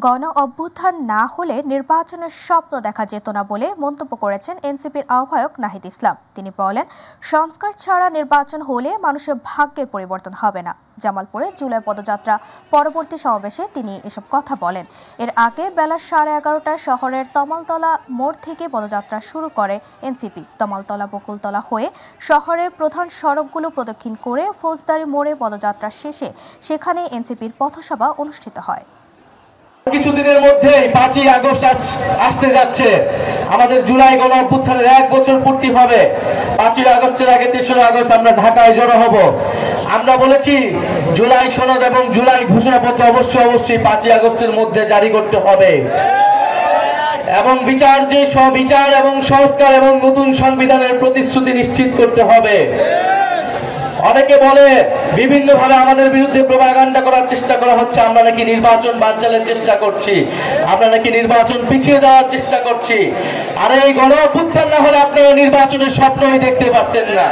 গণ অভ্যুত্থান না হলে নির্বাচনের স্বপ্ন দেখা যেত না বলে মন্তব্য করেছেন এনসিপির আহ্বায়ক নাহিদ ইসলাম। তিনি বলেন, সংস্কার ছাড়া নির্বাচন হলে মানুষের ভাগ্যের পরিবর্তন হবে না। জামালপুরে জুলাই পদযাত্রা পরবর্তী সমাবেশে তিনি এসব কথা বলেন। এর আগে বেলা 11:30টায় শহরের তমালতলা মোড় থেকে পদযাত্রা শুরু করে এনসিপি। তমালতলা বকুলতলা হয়ে শহরের প্রধান সড়কগুলো প্রদক্ষিণ করে ফৌজদারি মোড়ে পদযাত্রা শেষে সেখানে এনসিপির পথসভা অনুষ্ঠিত হয়। কিছুদিনের মধ্যে 5ই আগস্ট আসতে যাচ্ছে। আমাদের জুলাই গণ অভ্যুত্থানের 1 বছর পূর্তি হবে। 5ই আগস্টের আগে 3রা আগস্ট আমরা ঢাকায় জড়ো হব। আমরা বলেছি জুলাই সনদ এবং জুলাই ঘোষণাপত্র অবশ্যই 5ই আগস্টের মধ্যে জারি করতে হবে এবং বিচার এবং সংস্কার এবং নতুন সংবিধানের প্রতিশ্রুতি নিশ্চিত করতে হবে। অনেকে বলে বিভিন্নভাবে আমাদের বিরুদ্ধে প্রোপাগান্ডা করার চেষ্টা করা হচ্ছে, আমরা নাকি নির্বাচন বানচালের চেষ্টা করছি, আমরা নাকি নির্বাচন পিছিয়ে দেওয়ার চেষ্টা করছি। আর এই গণ অভ্যুত্থান না হলে আপনারা নির্বাচনের স্বপ্নই দেখতে পারতেন না।